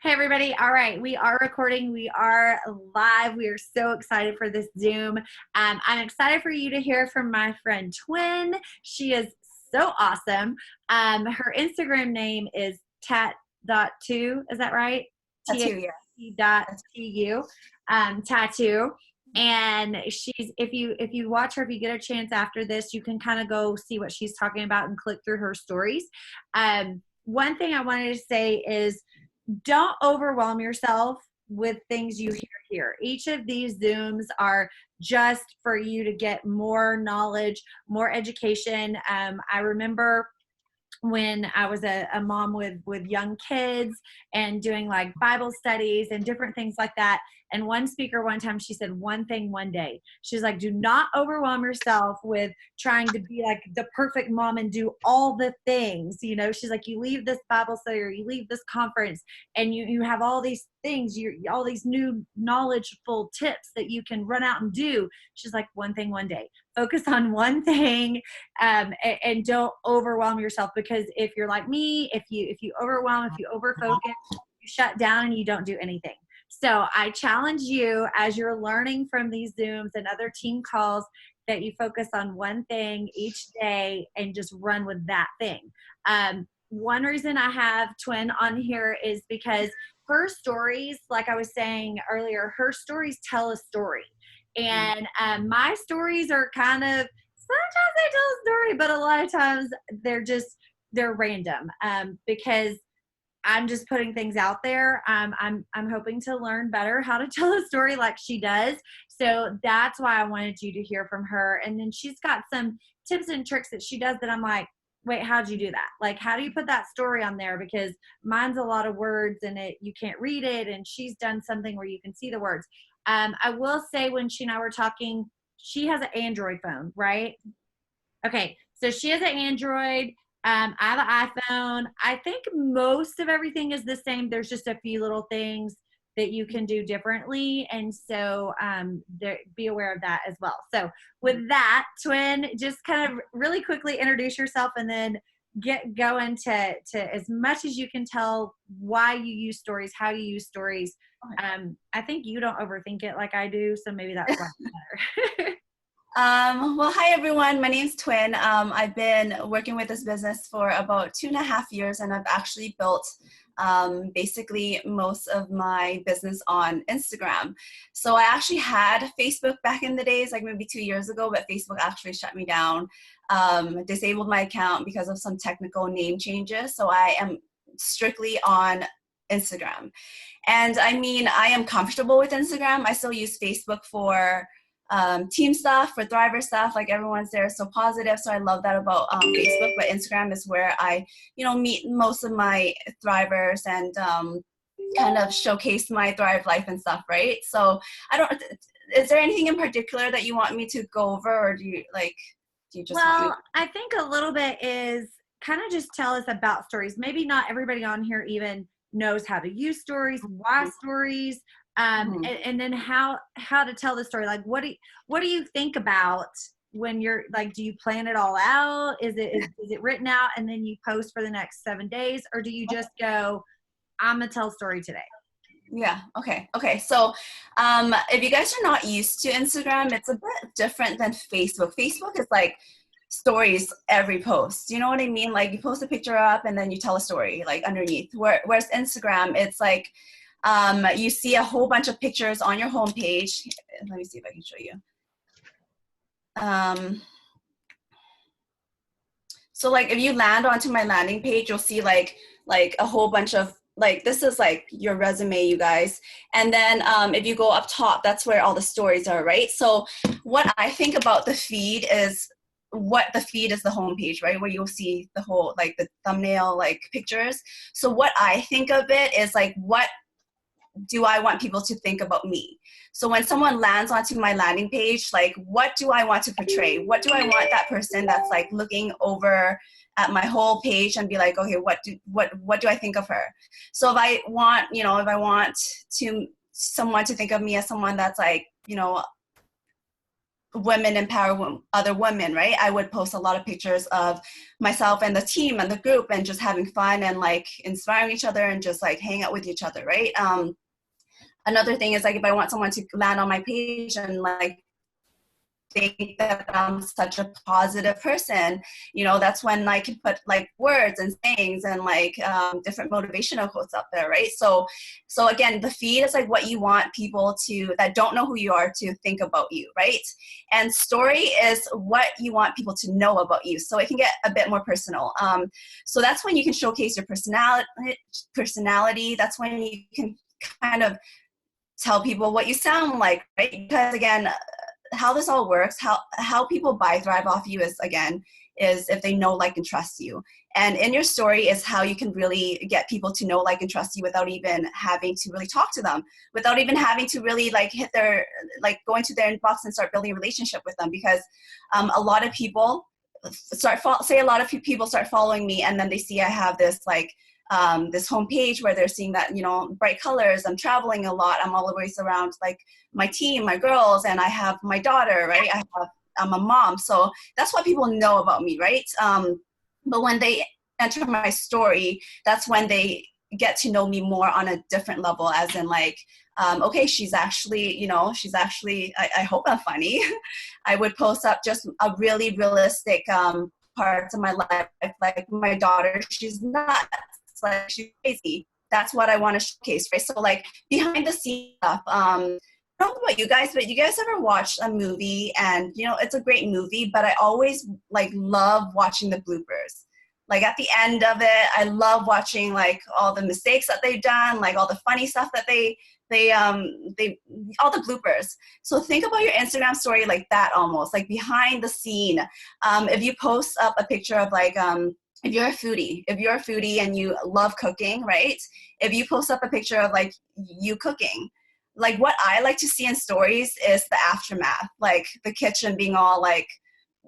Hey everybody. All right, we are recording. We are live. We are so excited for this Zoom. I'm excited for you to hear from my friend Tuyen. She is so awesome. Her Instagram name is tat.2. Is that right? Tattoo, yeah. T.tu. Tattoo. And she's if you watch her, if you get a chance after this, you can kind of go see what she's talking about and click through her stories. One thing I wanted to say is don't overwhelm yourself with things you hear here. Each of these Zooms are just for you to get more knowledge, more education. I remember when I was a mom with young kids and doing like Bible studies and different things like that. And one speaker one time, she said one thing one day. She's like, do not overwhelm yourself with trying to be like the perfect mom and do all the things. You know, she's like, you leave this Bible study or you leave this conference and you have all these things, all these new knowledgeful tips that you can run out and do. She's like, one thing one day. Focus on one thing, and don't overwhelm yourself, because if you're like me, if you overwhelm, if you overfocus, you shut down and you don't do anything. So I challenge you, as you're learning from these Zooms and other team calls, that you focus on one thing each day and just run with that thing. One reason I have Tuyen on here is because her stories, like I was saying earlier, her stories tell a story. And my stories are kind of, sometimes they tell a story, but a lot of times they're random, because I'm just putting things out there. I'm hoping to learn better how to tell a story like she does. So that's why I wanted you to hear from her. And then she's got some tips and tricks that she does that I'm like, wait, how'd you do that? Like, how do you put that story on there? Because mine's a lot of words and you can't read it. And she's done something where you can see the words. I will say, when she and I were talking, she has an Android phone, right? Okay, so she has an Android. I have an iPhone. I think most of everything is the same. There's just a few little things that you can do differently. And so be aware of that as well. So with that, Tuyen, just kind of really quickly introduce yourself and then get going to as much as you can tell why you use stories, how you use stories. I think you don't overthink it like I do, so maybe that's why it's better. Well, hi everyone. My name's Tuyen. I've been working with this business for about 2.5 years, and I've actually built basically most of my business on Instagram. So I actually had Facebook back in the days, like maybe 2 years ago, but Facebook actually shut me down, disabled my account because of some technical name changes. So I am strictly on Instagram. And I mean, I am comfortable with Instagram. I still use Facebook for team stuff, for Thriver stuff, like everyone's there so positive. So I love that about Facebook, but Instagram is where I, meet most of my Thrivers and kind of showcase my Thrive life and stuff, right? So is there anything in particular that you want me to go over, or do you just want me? I think a little bit is kind of just tell us about stories. Maybe not everybody on here even knows how to use stories, why stories, and then how to tell the story. Like, what do you think about when you're like, do you plan it all out? Is it written out and then you post for the next 7 days, or do you just go, I'm gonna tell a story today? Yeah. Okay. So if you guys are not used to Instagram, it's a bit different than Facebook. Facebook is like stories every post. You know what I mean? Like, you post a picture up and then you tell a story like underneath. Whereas Instagram, it's like you see a whole bunch of pictures on your homepage. Let me see if I can show you. So like if you land onto my landing page, you'll see like a whole bunch of, like, this is like your resume, you guys. And then if you go up top, that's where all the stories are, right? So what I think about the feed is, the homepage, right? Where you'll see the whole, like the thumbnail, like pictures. So what I think of it is like, what do I want people to think about me? So when someone lands onto my landing page, like, what do I want to portray? What do I want that person that's like looking over at my whole page and be like, okay, what do I think of her? So if I want someone to think of me as someone that's like, women empower other women, right? I would post a lot of pictures of myself and the team and the group and just having fun and like inspiring each other and just like hang out with each other, right? Another thing is like if I want someone to land on my page and like think that I'm such a positive person, you know, that's when I can put like words and sayings and like different motivational quotes up there, right? So again, the feed is like what you want people to that don't know who you are to think about you, right? And story is what you want people to know about you. So it can get a bit more personal. So that's when you can showcase your personality. That's when you can kind of tell people what you sound like, right? Because again, how this all works, how people buy Thrive off you is if they know, like, and trust you. And in your story is how you can really get people to know, like, and trust you without even having to really talk to them, without even having to really like hit their, like go into their inbox and start building a relationship with them. Because a lot of people start following me, and then they see I have this like this homepage where they're seeing that, you know, bright colors, I'm traveling a lot, I'm always around like my team, my girls, and I have my daughter, right? I'm a mom. So that's what people know about me, right? But when they enter my story, that's when they get to know me more on a different level, as in like, okay, she's actually, I hope I'm funny. I would post up just a really realistic parts of my life. Like my daughter, she's nuts, like she's crazy. That's what I want to showcase, right? So like behind the scenes stuff, I don't know about you guys, but you guys ever watch a movie and, you know, it's a great movie, but I always like love watching the bloopers. Like at the end of it, I love watching like all the mistakes that they've done, like all the funny stuff that they all the bloopers. So think about your Instagram story like that, almost like behind the scene. If you post up a picture of like, if you're a foodie and you love cooking, right? If you post up a picture of like you cooking, like what I like to see in stories is the aftermath, like the kitchen being all like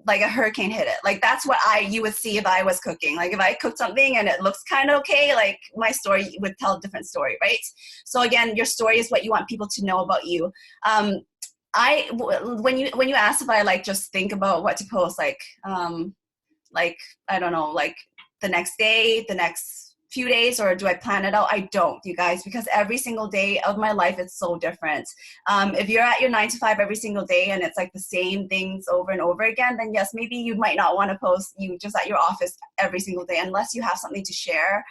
a hurricane hit it. Like that's what you would see if I was cooking. Like if I cooked something and it looks kind of okay, like my story would tell a different story, right? So again, your story is what you want people to know about you. When you ask if I like just think about what to post, like I don't know, like the next day, the next few days, or do I plan it out? I don't, you guys, because every single day of my life it's so different. If you're at your 9 to 5 every single day and it's like the same things over and over again, then yes, maybe you might not want to post you just at your office every single day, unless you have something to share.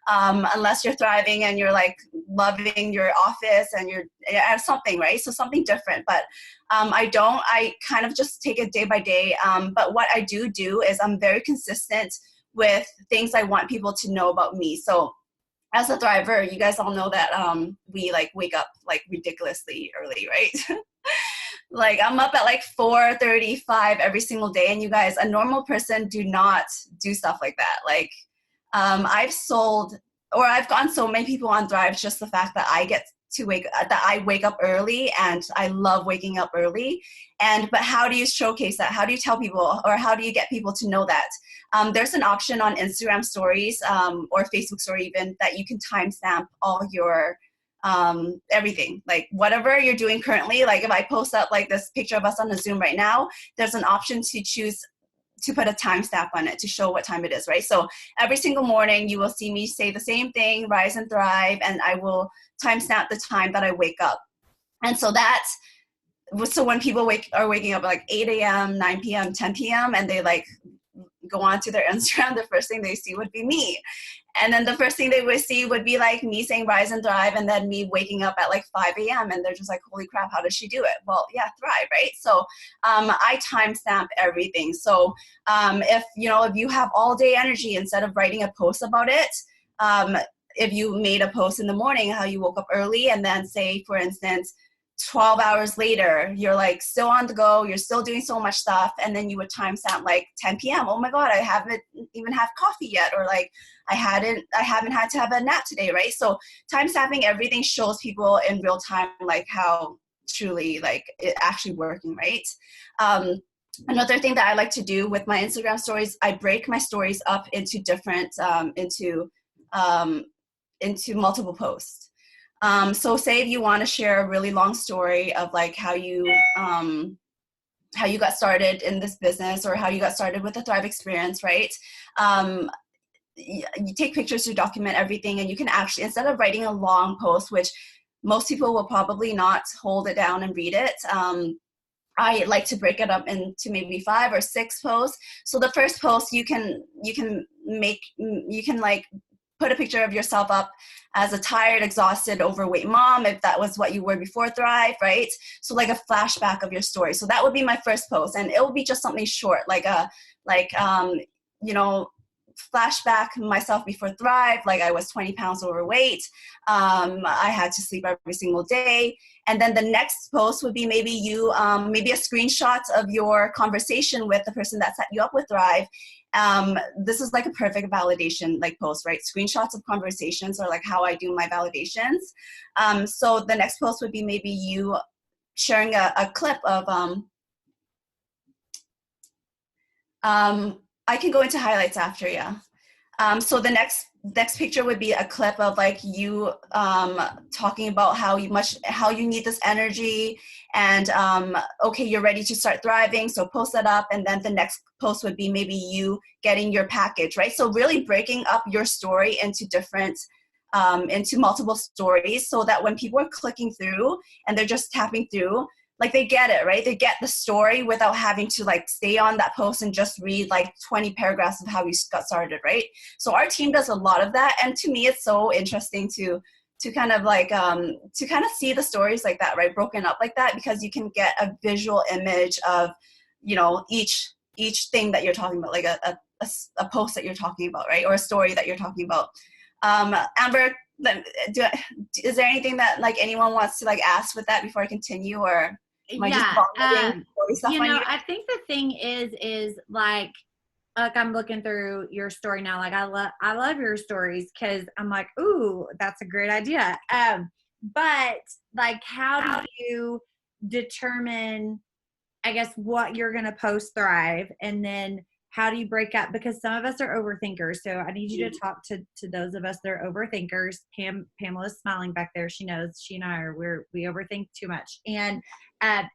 Unless you're thriving and you're like loving your office and you're something, right? So something different. But I kind of just take it day by day. But what I do is I'm very consistent with things I want people to know about me. So as a thriver, you guys all know that we like wake up like ridiculously early, right? Like I'm up at like 4:35 every single day. And you guys, a normal person do not do stuff like that. Like I've gone so many people on Thrive, just the fact that I wake up early, and I love waking up early. But how do you showcase that? How do you tell people, or how do you get people to know that? There's an option on Instagram stories or Facebook story even, that you can timestamp all your everything, like whatever you're doing currently. Like if I post up like this picture of us on the Zoom right now, there's an option to choose to put a timestamp on it to show what time it is, right? So every single morning you will see me say the same thing, rise and thrive, and I will timestamp the time that I wake up. And so when people are waking up at like 8 a.m., 9 p.m., 10 p.m., and they like go on to their Instagram, the first thing they see would be me. And then the first thing they would see would be like me saying rise and thrive, and then me waking up at like 5 a.m. and they're just like, holy crap, how does she do it? Well, yeah, Thrive, right? So I timestamp everything. So if you have all day energy, instead of writing a post about it, if you made a post in the morning, how you woke up early, and then say, for instance, 12 hours later, you're like still on the go, you're still doing so much stuff, and then you would timestamp like 10 p.m. Oh my God, I haven't even had coffee yet, or like I haven't had to have a nap today, right? So timestamping everything shows people in real time like how truly like it actually working, right? Another thing that I like to do with my Instagram stories, I break my stories up into different into multiple posts. So say if you want to share a really long story of like how you how you got started in this business or how you got started with the Thrive experience, right? You take pictures to document everything, and you can actually, instead of writing a long post, which most people will probably not hold it down and read it, I like to break it up into maybe 5 or 6 posts. So the first post you can like put a picture of yourself up as a tired, exhausted, overweight mom, if that was what you were before Thrive, right? So like a flashback of your story. So that would be my first post, and it will be just something short, like flashback myself before Thrive, like I was 20 pounds overweight. I had to sleep every single day. And then the next post would be maybe maybe a screenshot of your conversation with the person that set you up with Thrive. This is like a perfect validation like post, right? Screenshots of conversations are like how I do my validations. So the next post would be maybe you sharing a clip of, I can go into highlights after, yeah. So the next picture would be a clip of like you talking about how you need this energy, and okay, you're ready to start thriving, so post that up. And then the next post would be maybe you getting your package, right? So really breaking up your story into different into multiple stories, so that when people are clicking through and they're just tapping through, like they get it, right? They get the story without having to like stay on that post and just read like 20 paragraphs of how you got started, right? So our team does a lot of that. And to me, it's so interesting to kind of like, to kind of see the stories like that, right? Broken up like that, because you can get a visual image of, each thing that you're talking about, like a post that you're talking about, right? Or a story that you're talking about. Amber, is there anything that like anyone wants to like ask with that before I continue, or am I just vomiting stuff on you? I think the thing is like I'm looking through your story now. Like I love your stories, because I'm like, ooh, that's a great idea. But like, how do you determine, I guess, what you're going to post Thrive, and then how do you break up? Because some of us are overthinkers. So I need you to talk to those of us that are overthinkers. Pamela's smiling back there. She knows she and I we overthink too much. And I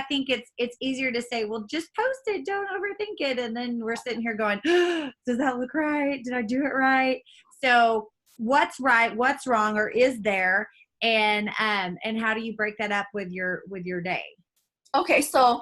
think it's easier to say, well, just post it, don't overthink it. And then we're sitting here going, does that look right? Did I do it right? So what's right? What's wrong? Or is there? And how do you break that up with your day? Okay, so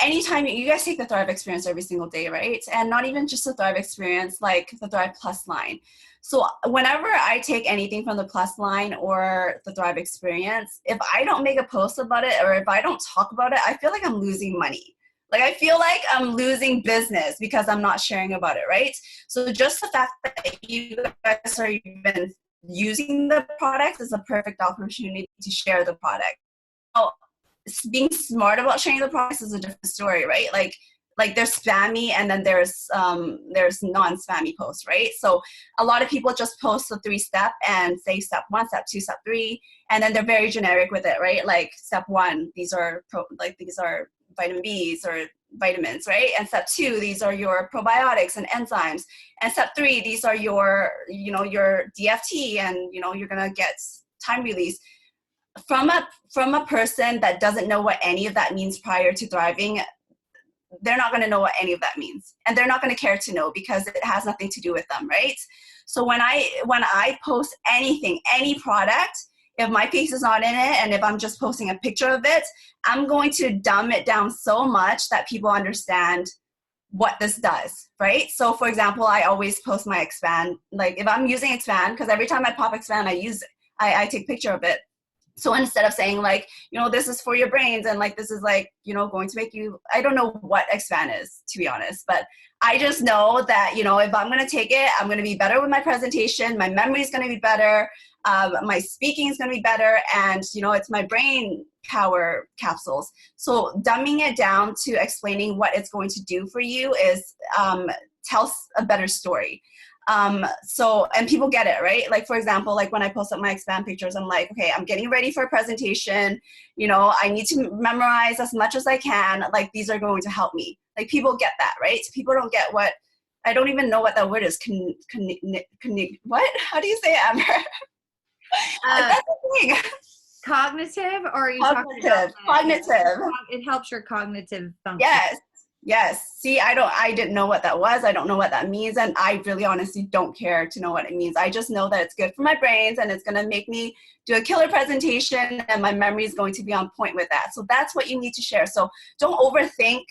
anytime you guys take the Thrive experience every single day, right? And not even just the Thrive experience, like the Thrive Plus line. So whenever I take anything from the Plus line or the Thrive experience, if I don't make a post about it, or if I don't talk about it, I feel like I'm losing money. Like I feel like I'm losing business because I'm not sharing about it, right? So just the fact that you guys are even using the product is a perfect opportunity to share the product. Now, being smart about sharing the products is a different story, right? Like there's spammy, and then there's non-spammy posts, right? So a lot of people just post the 3-step and say step 1, step 2, step 3, and then they're very generic with it, right? Like step 1, these are vitamin B's or vitamins, right? And step 2, these are your probiotics and enzymes. And step 3, these are your DFT, and you're gonna get time release. From a person that doesn't know what any of that means prior to thriving, they're not going to know what any of that means, and they're not going to care to know, because it has nothing to do with them, right? So when I post anything, any product, if my face is not in it, and if I'm just posting a picture of it, I'm going to dumb it down so much that people understand what this does, right? So for example, I always post my Expand, like if I'm using Expand, because every time I pop Expand, I use it, I take a picture of it. So instead of saying like, this is for your brains, and like, this is like, going to make you, I don't know what Expand is, to be honest, but I just know that, if I'm going to take it, I'm going to be better with my presentation. My memory is going to be better. My speaking is going to be better. And, it's my brain power capsules. So dumbing it down to explaining what it's going to do for you is tells a better story. And people get it, right? Like, for example, like when I post up my Expand pictures, I'm like, okay, I'm getting ready for a presentation. I need to memorize as much as I can. Like, these are going to help me. Like, people get that, right? People don't get what, I don't even know what that word is. What? How do you say it, Amber? That's the thing. cognitive, or are you talking about Cognitive, cognitive. it helps your cognitive function? Yes. Yes. See, I didn't know what that was. I don't know what that means. And I really honestly don't care to know what it means. I just know that it's good for my brains and it's going to make me do a killer presentation and my memory is going to be on point with that. So that's what you need to share. So don't overthink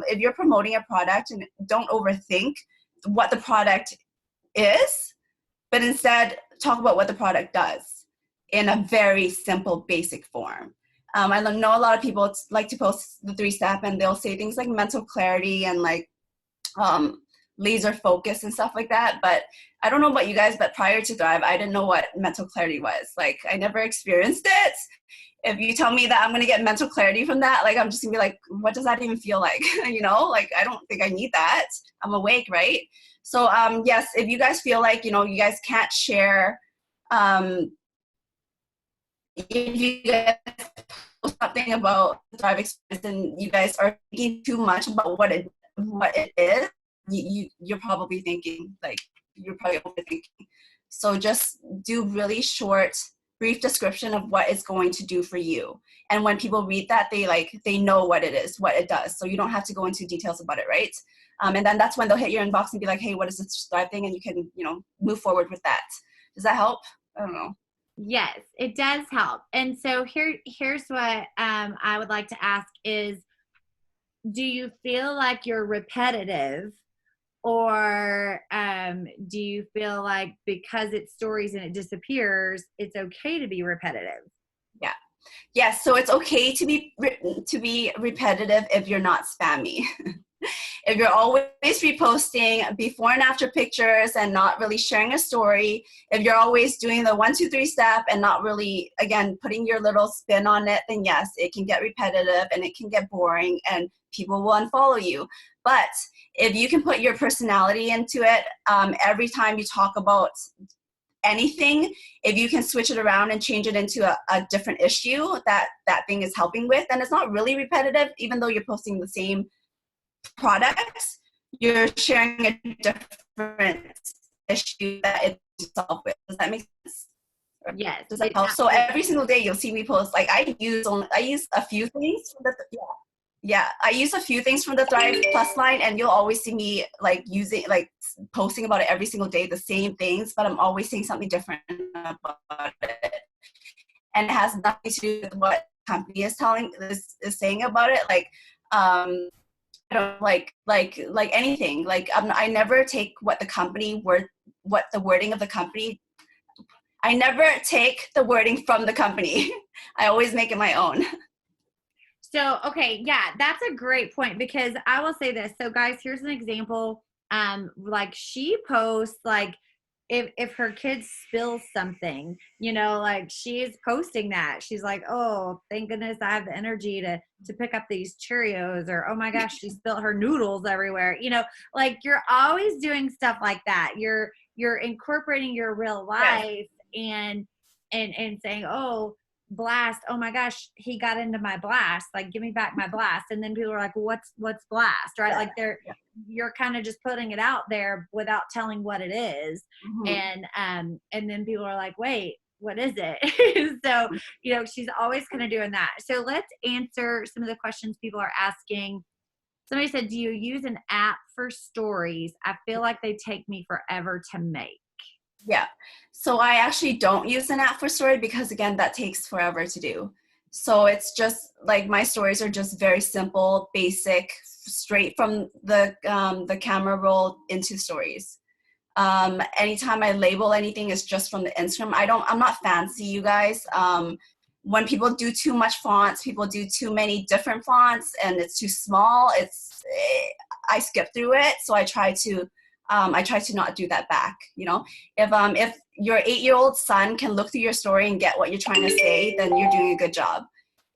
if you're promoting a product, and don't overthink what the product is, but instead talk about what the product does in a very simple, basic form. I know a lot of people like to post the 3-step and they'll say things like mental clarity and like laser focus and stuff like that. But I don't know about you guys, but prior to Thrive, I didn't know what mental clarity was. Like, I never experienced it. If you tell me that I'm going to get mental clarity from that, like, I'm just going to be like, what does that even feel like? You know, like, I don't think I need that. I'm awake, right? So, yes, if you guys feel like, you know, you guys can't share, if you guys post something about the Thrive experience and you guys are thinking too much about what it is, you're probably thinking, like, you're probably overthinking. So just do really short, brief description of what it's going to do for you. And when people read that, they know what it is, what it does. So you don't have to go into details about it, right? And then that's when they'll hit your inbox and be like, hey, what is this Thrive thing? And you can, you know, move forward with that. Does that help? I don't know. Yes, it does help. And so here's what I would like to ask is, do you feel like you're repetitive, or do you feel like because it's stories and it disappears, it's okay to be repetitive? Yeah. Yes. So it's okay to be repetitive if you're not spammy. If you're always reposting before and after pictures and not really sharing a story, if you're always doing the 1, 2, 3 step and not really, again, putting your little spin on it, then yes, it can get repetitive and it can get boring and people will unfollow you. But if you can put your personality into it, every time you talk about anything, if you can switch it around and change it into a different issue that thing is helping with, then it's not really repetitive, even though you're posting the same products, you're sharing a different issue that it's solved with. Does that make sense? Yes. Does that help? So every single day you'll see me post, like, I use a few things from I use a few things from the Thrive Plus line, and you'll always see me like posting about it every single day, the same things, but I'm always saying something different about it. And it has nothing to do with what company is saying about it. Like, I don't like anything. Like, I never take what the wording of the company. I never take the wording from the company. I always make it my own. So, okay, yeah, that's a great point, because I will say this. So, guys, here's an example. Like, she posts, like, if her kid spills something, you know, like, she's posting that. She's like, oh, thank goodness I have the energy to pick up these Cheerios, or, oh my gosh, she spilled her noodles everywhere. You know, like, you're always doing stuff like that. You're incorporating your real life, and saying, oh, blast, oh my gosh, he got into my blast, like, give me back my blast. And then people are like, well, what's blast, right? Like, you're kind of just putting it out there without telling what it is. Mm-hmm. And then people are like, wait, what is it? So, you know, she's always kind of doing that. So let's answer some of the questions people are asking. Somebody said, do you use an app for stories? I feel like they take me forever to make. Yeah. So I actually don't use an app for story because, again, that takes forever to do. So it's just like, my stories are just very simple, basic, straight from the camera roll into stories. Anytime I label anything, it's just from the Instagram. I'm not fancy, you guys. When people do too much fonts, people do too many different fonts and it's too small, I skip through it. So I try to not do that back. You know, if your 8-year-old son can look through your story and get what you're trying to say, then you're doing a good job.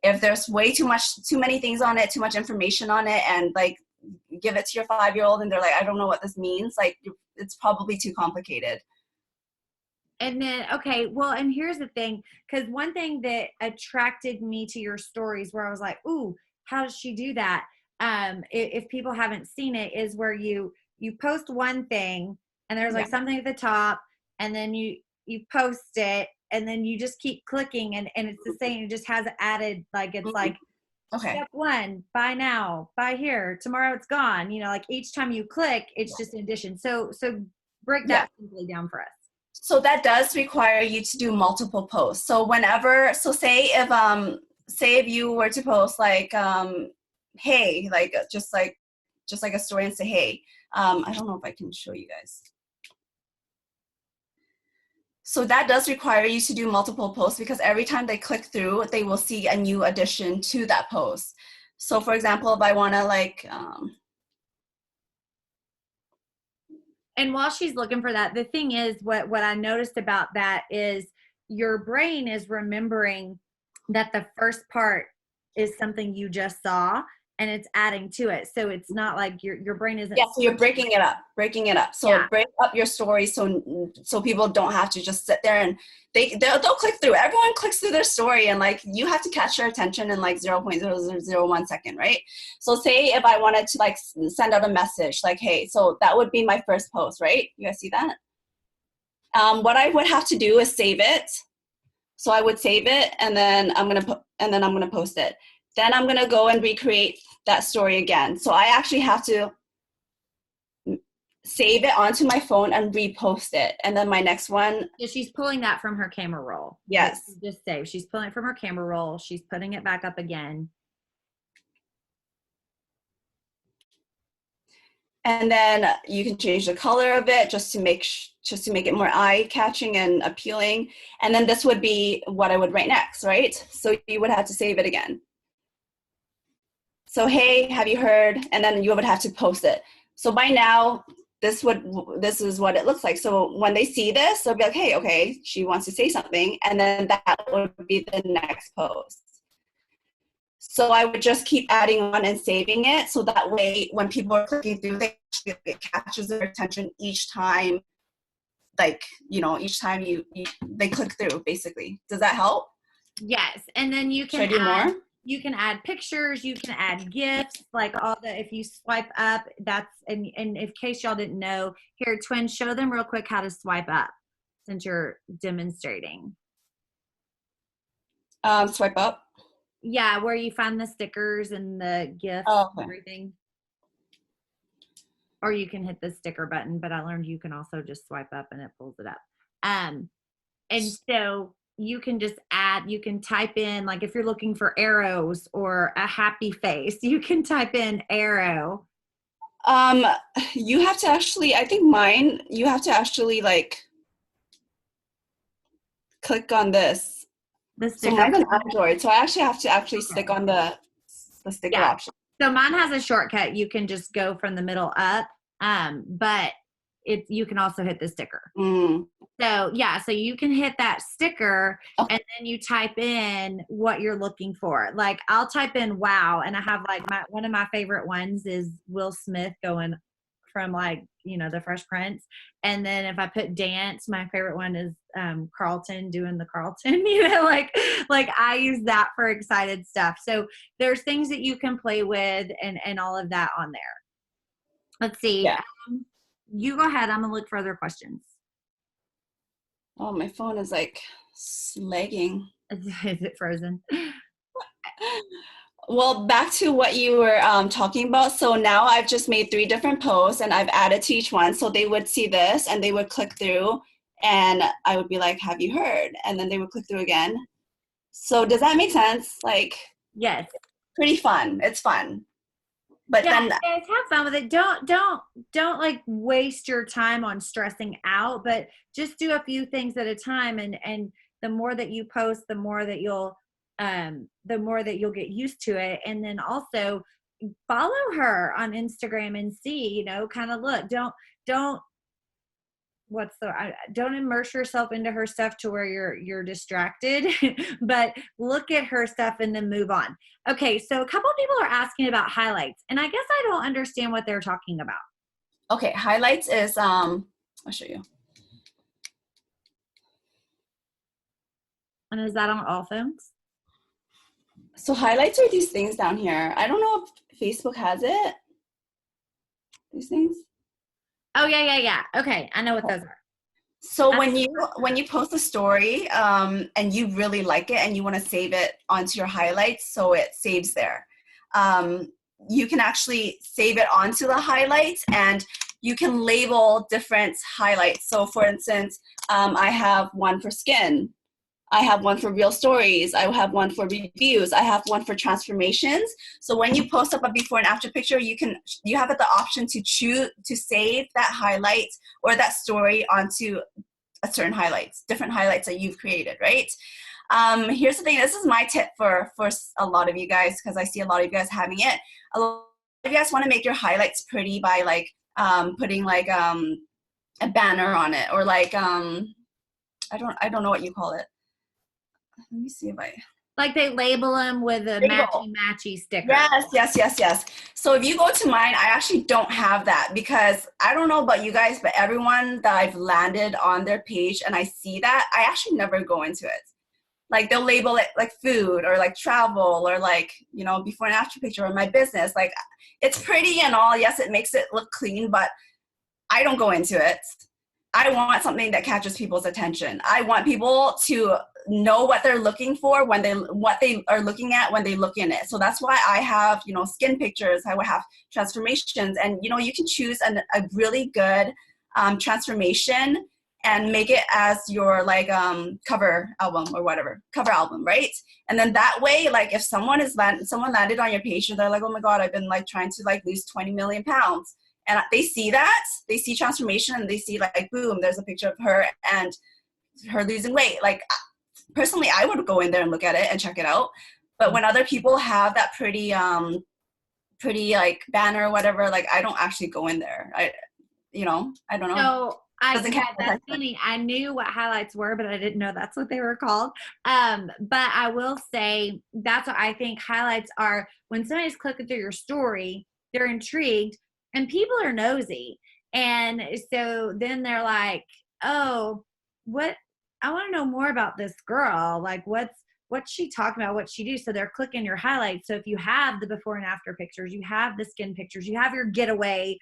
If there's too many things on it, too much information on it, and like, give it to your 5-year-old and they're like, I don't know what this means, like, it's probably too complicated. And then, okay, well, and here's the thing, because one thing that attracted me to your stories, where I was like, ooh, how does she do that? If people haven't seen it, is where you post one thing and there's like something at the top, and then you post it, and then you just keep clicking, and it's the same. It just has added, like, it's like Okay. step 1, buy now, buy here, tomorrow it's gone. You know, like each time you click, it's just an addition. So break that simply down for us. So that does require you to do multiple posts. So say if you were to post like, hey, like just like a story and say, hey, I don't know if I can show you guys. So that does require you to do multiple posts, because every time they click through, they will see a new addition to that post. So for example, if I want to like, and while she's looking for that, the thing is, what I noticed about that is your brain is remembering that the first part is something you just saw, and it's adding to it. So it's not like your brain isn't. Yeah, so you're breaking it up. So break up your story so people don't have to just sit there and they'll click through. Everyone clicks through their story, and like you have to catch their attention in like 0.0001 second, right? So say if I wanted to like send out a message like, hey, so that would be my first post, right? You guys see that? What I would have to do is save it. So I would save it, and then I'm gonna post it. Then I'm gonna go and recreate that story again. So I actually have to save it onto my phone and repost it. And then my next one. So she's pulling that from her camera roll. Yes. Just save. She's pulling it from her camera roll. She's putting it back up again. And then you can change the color of it just to make it more eye-catching and appealing. And then this would be what I would write next, right? So you would have to save it again. So, hey, have you heard? And then you would have to post it. So by now, this is what it looks like. So when they see this, they'll be like, hey, okay, she wants to say something. And then that would be the next post. So I would just keep adding on and saving it. So that way, when people are clicking through, it catches their attention each time. Like, each time they click through, basically. Does that help? Yes. And then you can Should I do more? You can add pictures, you can add GIFs, like if you swipe up, that's, and in case y'all didn't know, here, Tuyen, show them real quick how to swipe up since you're demonstrating. Swipe up? Yeah, where you find the stickers and the GIFs and everything. Or you can hit the sticker button, but I learned you can also just swipe up and it pulls it up. And so you can just you can type in, like if you're looking for arrows or a happy face, you can type in arrow. You have to actually, I think mine, you have to actually like click on this. So mine's an Android, so I actually have to stick on the sticker option. So mine has a shortcut. You can just go from the middle up, but you can also hit the sticker. So so you can hit that sticker and then you type in what you're looking for. Like I'll type in wow, and I have like one of my favorite ones is Will Smith going from like, the Fresh Prince. And then if I put dance, my favorite one is Carlton doing the Carlton, like I use that for excited stuff. So there's things that you can play with and all of that on there. Let's see. Yeah. You go ahead. I'm going to look for other questions. Oh, my phone is like lagging. Is it frozen? Well, back to what you were talking about. So now I've just made 3 different posts and I've added to each one. So they would see this and they would click through and I would be like, have you heard? And then they would click through again. So does that make sense? Like, yes. Pretty fun. It's fun. But yeah, then guys, have fun with it. Don't like waste your time on stressing out, but just do a few things at a time. And the more that you post, the more that you'll get used to it. And then also follow her on Instagram and see, kind of look, don't immerse yourself into her stuff to where you're distracted, but look at her stuff and then move on. Okay. So a couple of people are asking about highlights, and I guess I don't understand what they're talking about. Okay. Highlights is, I'll show you. And is that on all phones? So highlights are these things down here. I don't know if Facebook has it. These things. Oh, yeah. Okay. I know what those are. So when you post a story and you really like it and you want to save it onto your highlights so it saves there, you can actually save it onto the highlights and you can label different highlights. So for instance, I have one for skin. I have one for real stories. I have one for reviews. I have one for transformations. So when you post up a before and after picture, you have the option to choose to save that highlight or that story onto a certain highlights, different highlights that you've created, right? Here's the thing. This is my tip for a lot of you guys, because I see a lot of you guys having it. A lot of you guys want to make your highlights pretty by like putting like a banner on it, or like I don't know what you call it. Let me see if I like they label them with a matchy sticker. Yes. So if you go to mine, I actually don't have that, because I don't know about you guys, but everyone that I've landed on their page and I see that, I actually never go into it. Like they'll label it like food or like travel or like, you know, before and after picture or my business. Like it's pretty and all. Yes, it makes it look clean, but I don't go into it. I want something that catches people's attention. I want people to know what they're looking for what they are looking at when they look in it. So that's why I have, you know, skin pictures. I will have transformations, and you know, you can choose a really good transformation and make it as your like cover album or whatever, cover album, right? And then that way, like if someone landed on your page and they're like, oh my God, I've been like trying to like lose 20 million pounds. And they see that, they see transformation, and they see like, boom, there's a picture of her and her losing weight. Like personally, I would go in there and look at it and check it out. But when other people have that pretty like banner or whatever, like I don't actually go in there. I don't know. So that's funny. I knew what highlights were, but I didn't know that's what they were called. But I will say that's what I think highlights are. When somebody's clicking through your story, they're intrigued, and people are nosy. And so then they're like, oh, what? I want to know more about this girl. Like, what's she talking about? What she do? So they're clicking your highlights. So if you have the before and after pictures, you have the skin pictures, you have your getaway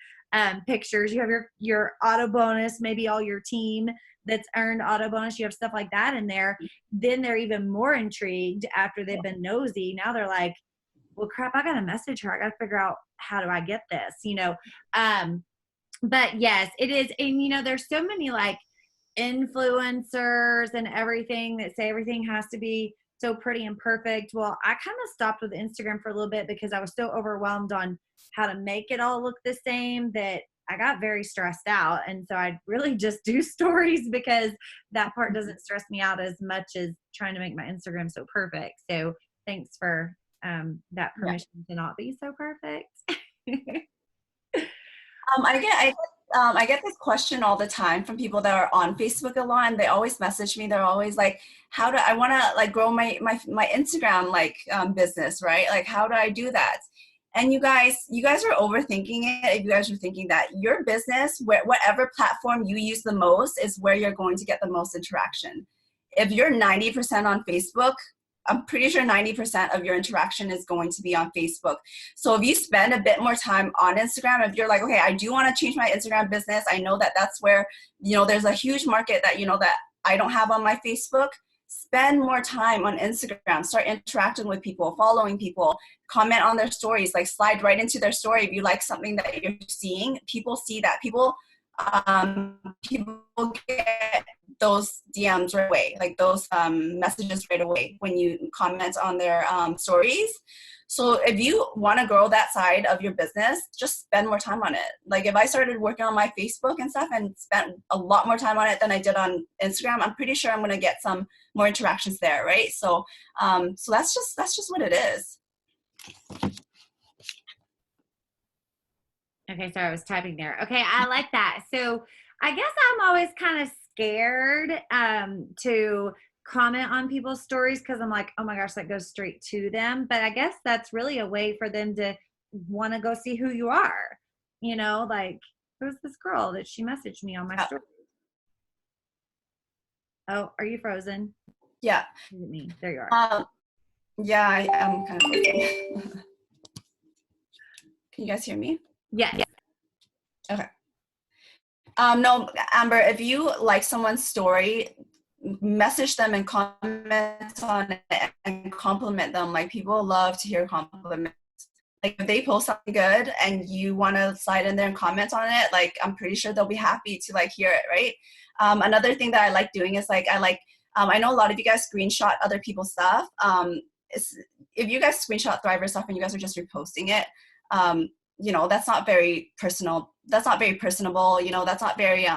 pictures, you have your auto bonus, maybe all your team that's earned auto bonus, you have stuff like that in there, then they're even more intrigued after they've been nosy. Now they're like, well, crap, I gotta message her. I gotta figure out how do I get this, you know? But yes, it is. And you know, there's so many like influencers and everything that say everything has to be so pretty and perfect. Well, I kind of stopped with Instagram for a little bit because I was so overwhelmed on how to make it all look the same that I got very stressed out. And so I really just do stories because that part doesn't stress me out as much as trying to make my Instagram so perfect. So thanks for that permission to not be so perfect. I get this question all the time from people that are on Facebook a lot, and they always message me. They're always like, I want to like grow my Instagram like business, right? Like, how do I do that? And you guys are overthinking it. If you guys are thinking that your business, whatever platform you use the most is where you're going to get the most interaction. If you're 90% on Facebook, I'm pretty sure 90% of your interaction is going to be on Facebook. So if you spend a bit more time on Instagram, if you're like, okay, I do want to change my Instagram business, I know that that's where, you know, there's a huge market that, you know, that I don't have on my Facebook, spend more time on Instagram, start interacting with people, following people, comment on their stories, like slide right into their story. If you like something that you're seeing, people see that. People get those DMs right away, like those messages right away when you comment on their stories. So if you want to grow that side of your business, just spend more time on it. Like if I started working on my Facebook and stuff and spent a lot more time on it than I did on Instagram, I'm pretty sure I'm going to get some more interactions there, right? So so that's just what it is. Okay, sorry, I was typing there. Okay, I like that. So I guess I'm always kind of scared to comment on people's stories because I'm like, oh my gosh, that goes straight to them. But I guess that's really a way for them to want to go see who you are. You know, like, who's this girl that she messaged me on my story? Oh, are you frozen? Yeah. Me. There you are. Yeah, I am kind of frozen. Can you guys hear me? Yes. Okay. No, Amber, if you like someone's story, message them and comment on it and compliment them. Like, people love to hear compliments. Like, if they post something good and you want to slide in there and comment on it, like, I'm pretty sure they'll be happy to like hear it, right? Another thing that I like doing is like, I know a lot of you guys screenshot other people's stuff. If you guys screenshot Thriver stuff and you guys are just reposting it, you know, that's not very personal. That's not very personable. You know, that's not very,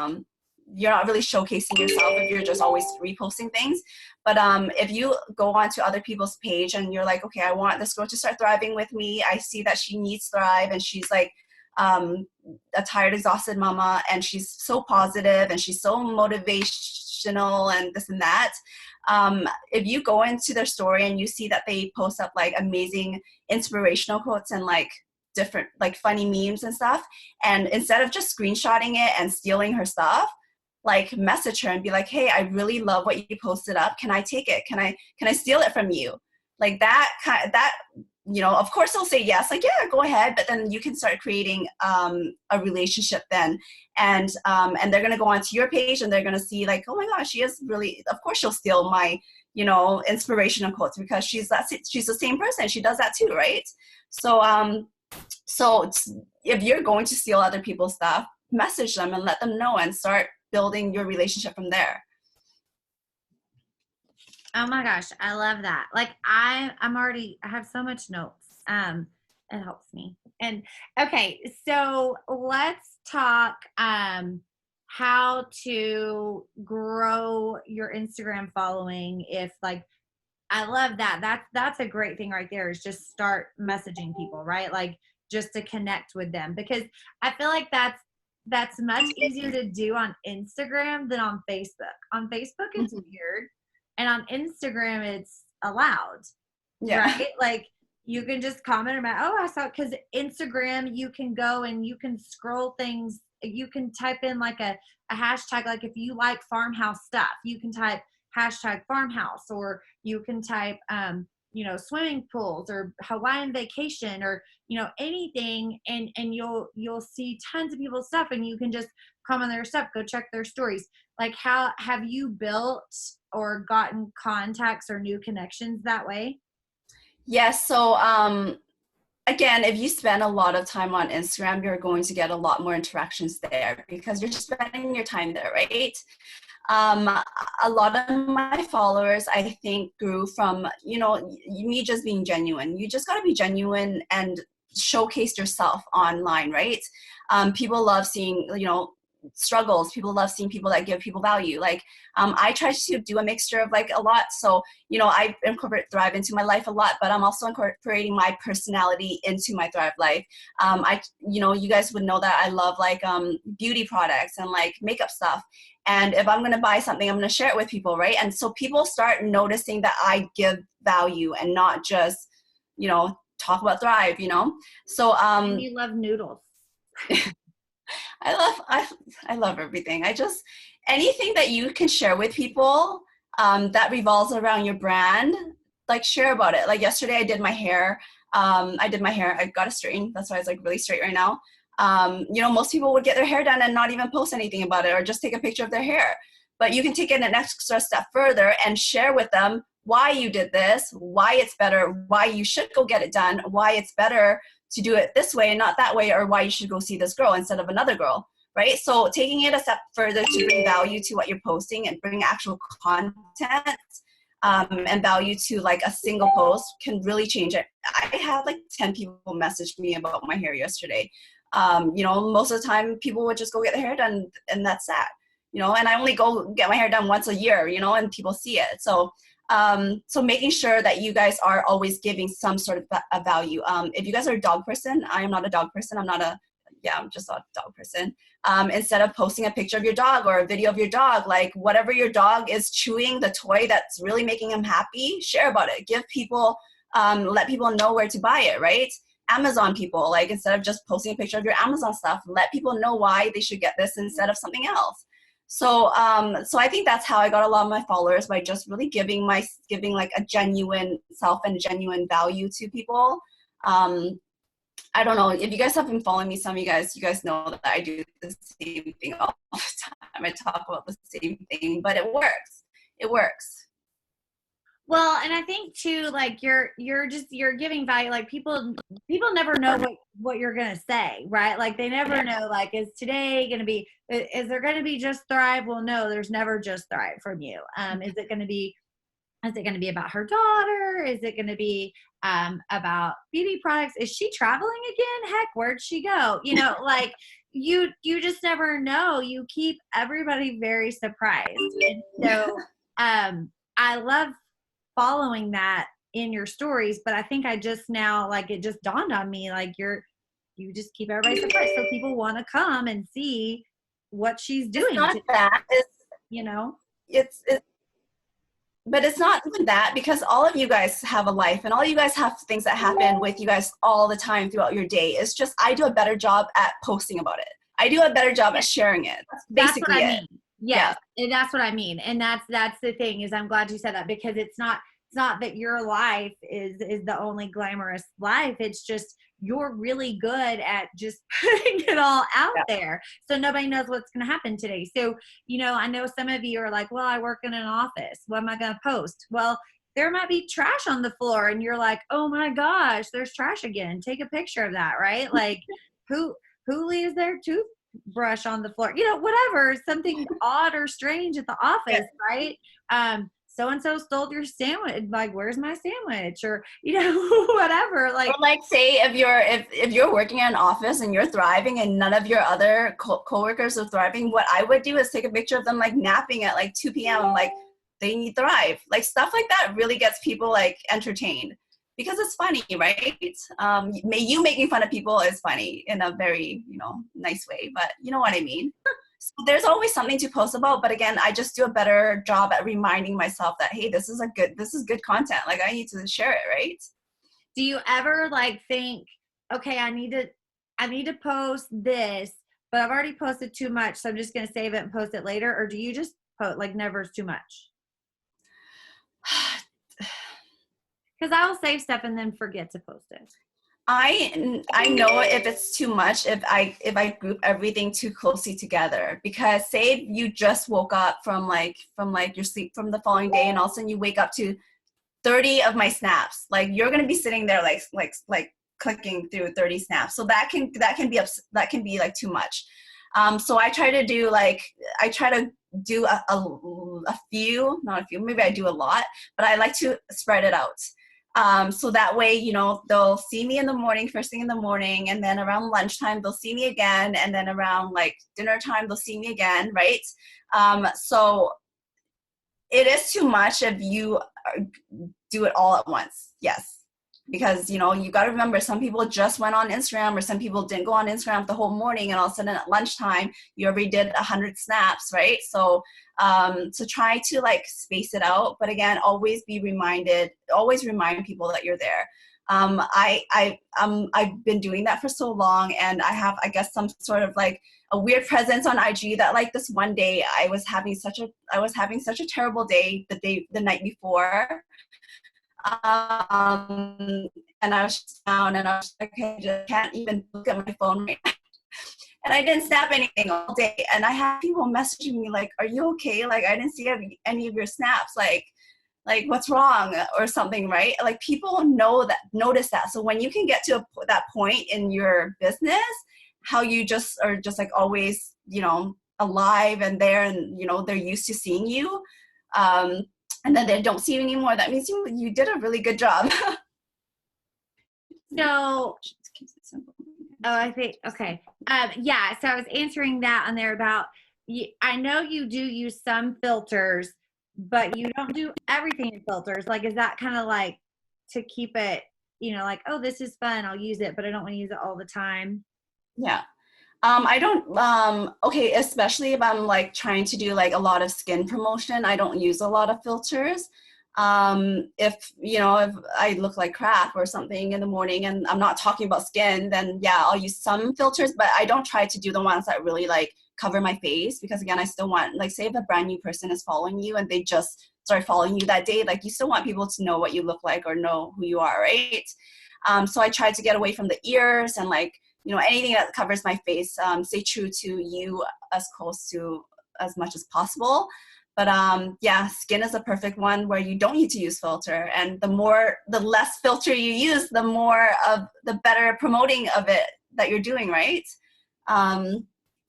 you're not really showcasing yourself if you're just always reposting things. But if you go onto other people's page and you're like, okay, I want this girl to start thriving with me. I see that she needs thrive and she's like a tired, exhausted mama, and she's so positive and she's so motivational and this and that. If you go into their story and you see that they post up like amazing inspirational quotes and like different like funny memes and stuff, and instead of just screenshotting it and stealing her stuff, like message her and be like, hey, I really love what you posted up, can I take it, can I steal it from you? Like that kind of, that, you know, of course they'll say yes, like yeah, go ahead, but then you can start creating a relationship then, and they're going to go onto your page and they're going to see like, oh my gosh, she is really, of course she'll steal my, you know, inspirational quotes because she's the same person, she does that too, right? So if you're going to steal other people's stuff, message them and let them know and start building your relationship from there. Oh my gosh, I love that. Like I have so much notes. It helps me. And okay, so let's talk how to grow your Instagram following. If like, I love that. That's a great thing right there, is just start messaging people, right? Like just to connect with them, because I feel like that's much easier to do on Instagram than on Facebook. On Facebook it's weird, and on Instagram it's allowed. Yeah. Right? Like you can just comment about, oh, I saw, because Instagram you can go and you can scroll things. You can type in like a hashtag, like if you like farmhouse stuff, you can type hashtag farmhouse, or you can type you know, swimming pools or Hawaiian vacation or, you know, anything, and you'll see tons of people's stuff, and you can just comment their stuff, go check their stories. Like, how have you built or gotten contacts or new connections that way? Yes. So again, if you spend a lot of time on Instagram, you're going to get a lot more interactions there because you're spending your time there, right? A lot of my followers, I think, grew from, you know, me just being genuine. You just got to be genuine and showcase yourself online, right? People love seeing, you know, struggles. People love seeing people that give people value. Like, I try to do a mixture of like a lot. So, you know, I incorporate Thrive into my life a lot, but I'm also incorporating my personality into my Thrive life. You know, you guys would know that I love like beauty products and like makeup stuff. And if I'm going to buy something, I'm going to share it with people, right? And so people start noticing that I give value and not just, you know, talk about Thrive, you know? So, and you love noodles. I love everything. Anything that you can share with people that revolves around your brand, like share about it. Like yesterday I did my hair. I got it straightened. That's why it's like really straight right now. You know, most people would get their hair done and not even post anything about it or just take a picture of their hair. But you can take it an extra step further and share with them why you did this, why it's better, why you should go get it done, why it's better to do it this way and not that way, or why you should go see this girl instead of another girl, right? So taking it a step further to bring value to what you're posting and bring actual content and value to like a single post can really change it. I had like 10 people message me about my hair yesterday. You know, most of the time people would just go get their hair done and that's that, you know, and I only go get my hair done once a year, you know, and people see it. So making sure that you guys are always giving some sort of a value. If you guys are a dog person, I am not a dog person. I'm just not a dog person. Instead of posting a picture of your dog or a video of your dog, like whatever your dog is chewing, the toy that's really making him happy, share about it. Give people, let people know where to buy it, right? Amazon people, like instead of just posting a picture of your Amazon stuff, let people know why they should get this instead of something else. So I think that's how I got a lot of my followers, by just really giving like a genuine self and genuine value to people. I don't know if you guys have been following me. Some of you guys know that I do the same thing all the time. I talk about the same thing, but it works. It works. Well, and I think too, like you're giving value. Like people never know what you're gonna say, right? Like they never know. Like, is today gonna be? Is there gonna be just thrive? Well, no, there's never just thrive from you. Is it gonna be? Is it going to be about her daughter? Is it going to be about beauty products? Is she traveling again? Heck, where'd she go? You know, like you just never know. You keep everybody very surprised. And so I love following that in your stories, but I think I just now, like, it just dawned on me, like you just keep everybody surprised. So people want to come and see what she's doing. It's not that. It's, you know, but it's not even that, because all of you guys have a life and all you guys have things that happen with you guys all the time throughout your day. It's just I do a better job at posting about it. I do a better job at sharing it. That's basically what I it. mean. Yes, yeah. And that's what I mean. And that's the thing, is I'm glad you said that, because it's not that your life is the only glamorous life. It's just you're really good at just putting it all out there, so nobody knows what's going to happen today. So, you know, I know some of you are like, well, I work in an office. What am I going to post? Well, there might be trash on the floor and you're like, oh my gosh, there's trash again. Take a picture of that, right? Like who leaves their toothbrush on the floor? You know, whatever, something odd or strange at the office, right? So-and-so stole your sandwich. Like, where's my sandwich? Or, you know, whatever. Like, or like, say if you're working in an office and you're thriving and none of your other coworkers are thriving, what I would do is take a picture of them like napping at like 2 p.m. Like, they need thrive. Like, stuff like that really gets people like entertained, because it's funny, right? You making fun of people is funny in a very, you know, nice way, but you know what I mean? So there's always something to post about, but again, I just do a better job at reminding myself that, hey, this is good content. Like, I need to share it, right? Do you ever like think, okay, I need to post this, but I've already posted too much, so I'm just going to save it and post it later? Or do you just post, like, never's too much? Because I will save stuff and then forget to post it. I know if it's too much, if I group everything too closely together, because say you just woke up from your sleep from the following day, and all of a sudden you wake up to 30 of my snaps, like you're going to be sitting there like clicking through 30 snaps. So that can be like too much. So I try to do a few, not a few, maybe I do a lot, but I like to spread it out. So that way, you know, they'll see me in the morning, first thing in the morning, and then around lunchtime, they'll see me again. And then around like dinner time, they'll see me again. Right. So it is too much if you do it all at once. Yes. Because, you know, you got to remember, some people just went on Instagram, or some people didn't go on Instagram the whole morning, and all of a sudden at lunchtime, you already did 100 snaps, right? So try to like space it out. But again, always remind people that you're there. I've been doing that for so long, and I have, I guess, some sort of like a weird presence on IG that, like, this one day I was having such a terrible day the night before. And I was just down, and I was like, okay, I just can't even look at my phone right now. And I didn't snap anything all day. And I had people messaging me like, are you okay? Like, I didn't see any of your snaps. Like what's wrong or something, right? Like, people notice that. So when you can get to that point in your business, how you just are just like always, you know, alive and there, and, you know, they're used to seeing you. And then they don't see you anymore, that means you did a really good job. So, I think, okay. Yeah, so I was answering that on there about, I know you do use some filters, but you don't do everything in filters. Like, is that kind of like to keep it, you know, like, oh, this is fun, I'll use it, but I don't want to use it all the time? Yeah. I don't, okay, especially if I'm like trying to do like a lot of skin promotion, I don't use a lot of filters. If, you know, if I look like crap or something in the morning and I'm not talking about skin, then yeah, I'll use some filters, but I don't try to do the ones that really like cover my face, because again, I still want, like, say if a brand new person is following you and they just start following you that day, like, you still want people to know what you look like or know who you are, right? So I try to get away from the ears and like, you know, anything that covers my face, stay true to you as close to as much as possible. But yeah, skin is a perfect one where you don't need to use filter. And the less filter you use, the better promoting of it that you're doing, right? And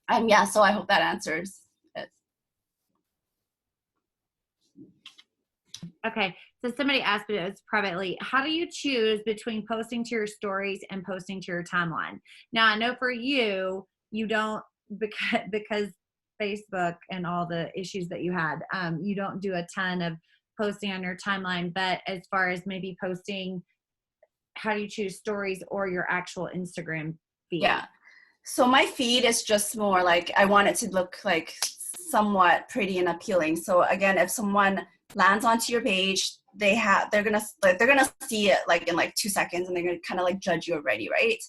yeah, so I hope that answers it. Okay, so somebody asked me this privately. How do you choose between posting to your stories and posting to your timeline? Now, I know for you, you don't, because Facebook and all the issues that you had, you don't do a ton of posting on your timeline. But as far as maybe posting, how do you choose stories or your actual Instagram feed? Yeah. So my feed is just more like, I want it to look like somewhat pretty and appealing. So again, if someone lands onto your page, they're gonna see it like in like 2 seconds, and they're gonna kind of like judge you already, right?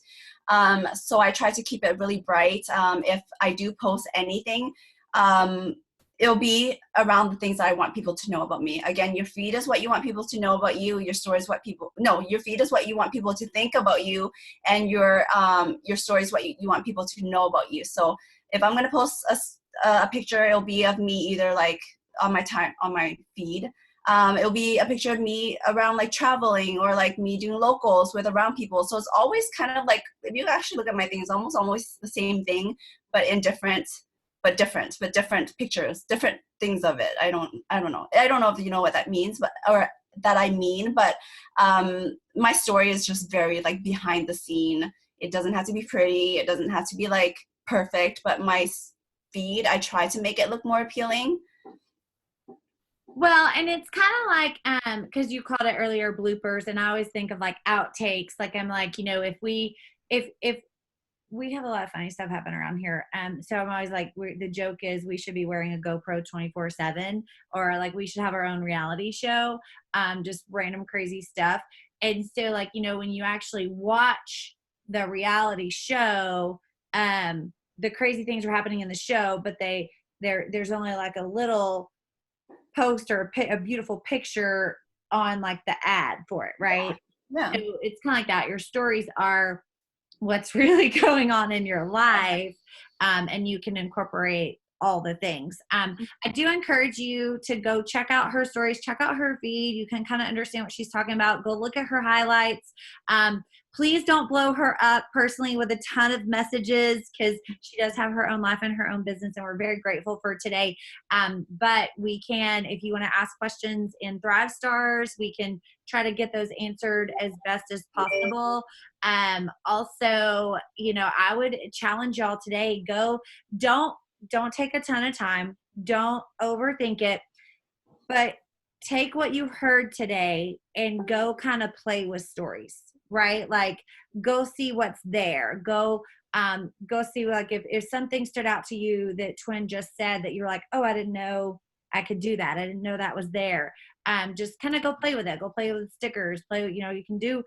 So I try to keep it really bright. If I do post anything, it'll be around the things that I want people to know about me. Again, your feed is what you want people to know about you. Your story is your feed is what you want people to think about you, and your story is what you want people to know about you. So if I'm gonna post a picture, it'll be of me either like on my feed. It'll be a picture of me around like traveling, or like me doing locals with around people. So it's always kind of like, if you actually look at my thing, it's almost the same thing, but in different pictures, different things of it. I don't know. I don't know if you know what that means, but my story is just very like behind the scene. It doesn't have to be pretty. It doesn't have to be like perfect, but my feed, I try to make it look more appealing. Well, and it's kind of like, because you called it earlier bloopers, and I always think of like outtakes. Like I'm like, you know, if we have a lot of funny stuff happen around here. So I'm always like, the joke is we should be wearing a GoPro 24/7, or like we should have our own reality show, just random crazy stuff. And so like, you know, when you actually watch the reality show, the crazy things are happening in the show, but there's only like a little post or a beautiful picture on like the ad for it, right? Yeah. So it's kind of like that. Your stories are what's really going on in your life, and you can incorporate all the things. I do encourage you to go check out her stories, check out her feed. You can kind of understand what she's talking about. Go look at her highlights. Please don't blow her up personally with a ton of messages, because she does have her own life and her own business, and we're very grateful for today. But we can, if you want to ask questions in Thrive Stars, we can try to get those answered as best as possible. Also, you know, I would challenge y'all today, don't take a ton of time. Don't overthink it, but take what you heard today and go kind of play with stories, right? Like go see what's there. Go see, like if something stood out to you that Tuyen just said that you're like, oh, I didn't know I could do that. I didn't know that was there. Just kind of go play with it. Go play with stickers. You know, you can do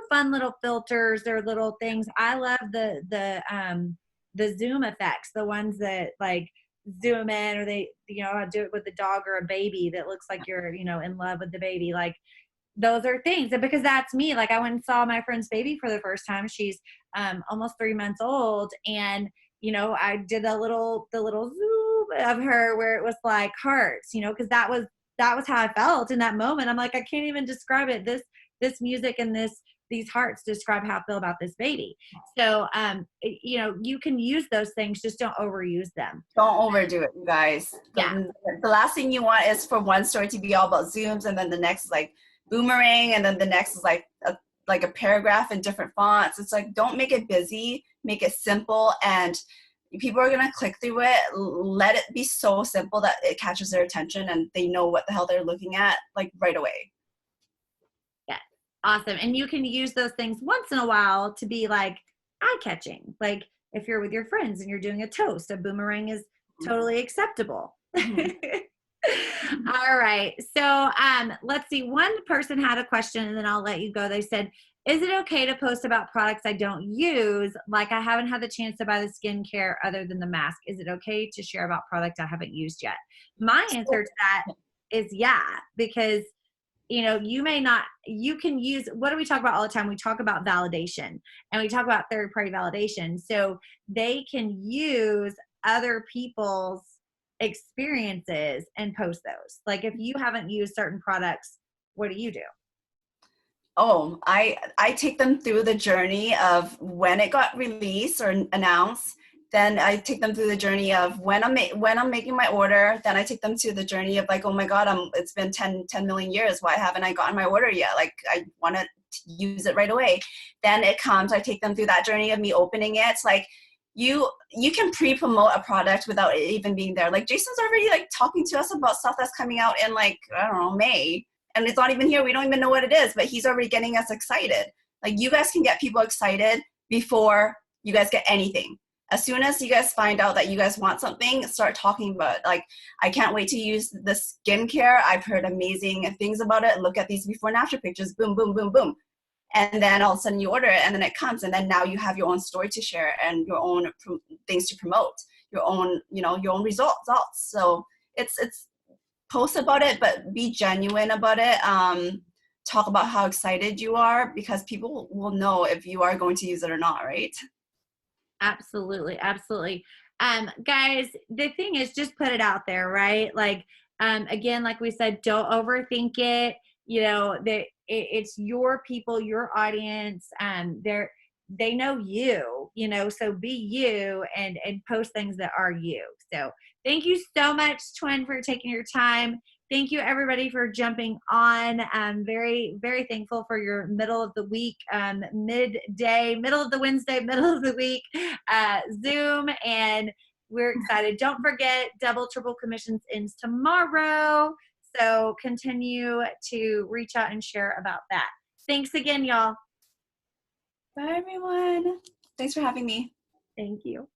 fun little filters or little things. I love the zoom effects, the ones that like zoom in, or they, you know, do it with a dog or a baby that looks like you're, you know, in love with the baby. Like those are things. And because that's me, like I went and saw my friend's baby for the first time. She's almost 3 months old. And, you know, I did the little zoom of her where it was like hearts, you know, because that was how I felt in that moment. I'm like, I can't even describe it. This music and these hearts describe how I feel about this baby. So, you know, you can use those things, just don't overuse them. Don't overdo it, you guys. The last thing you want is for one story to be all about zooms, and then the next is like boomerang, and then the next is like a paragraph in different fonts. It's like, don't make it busy, make it simple, and people are gonna click through it. Let it be so simple that it catches their attention and they know what the hell they're looking at like right away. Awesome. And you can use those things once in a while to be like eye-catching. Like if you're with your friends and you're doing a toast, a boomerang is totally acceptable. Mm-hmm. All right. So let's see. One person had a question, and then I'll let you go. They said, is it okay to post about products I don't use? Like I haven't had the chance to buy the skincare other than the mask. Is it okay to share about products I haven't used yet? My answer to that is yeah, because you know, you may not, you can use, what do we talk about all the time? We talk about validation, and we talk about third party validation. So they can use other people's experiences and post those. Like if you haven't used certain products, what do you do? Oh, I take them through the journey of when it got released or announced. Then I take them through the journey of when I'm making my order. Then I take them to the journey of like, oh my God, it's been 10 million years. Why haven't I gotten my order yet? Like I want to use it right away. Then it comes, I take them through that journey of me opening it. It's like you can pre-promote a product without it even being there. Like Jason's already like talking to us about stuff that's coming out in like, I don't know, May. And it's not even here. We don't even know what it is, but he's already getting us excited. Like you guys can get people excited before you guys get anything. As soon as you guys find out that you guys want something, start talking about it. Like, I can't wait to use the skincare. I've heard amazing things about it. Look at these before and after pictures. Boom, boom, boom, boom. And then all of a sudden you order it, and then it comes, and then now you have your own story to share and your own things to promote, your own, your own results. So it's post about it, but be genuine about it. Talk about how excited you are, because people will know if you are going to use it or not, right? Absolutely. Absolutely. Guys, the thing is just put it out there, right? Like, again, like we said, don't overthink it. You know, it's your people, your audience, they know you, so be you and post things that are you. So thank you so much, Tuyen, for taking your time. Thank you, everybody, for jumping on. I'm very, very thankful for your middle of the week, midday, middle of the Wednesday, middle of the week Zoom. And we're excited. Don't forget, double, triple commissions ends tomorrow. So continue to reach out and share about that. Thanks again, y'all. Bye, everyone. Thanks for having me. Thank you.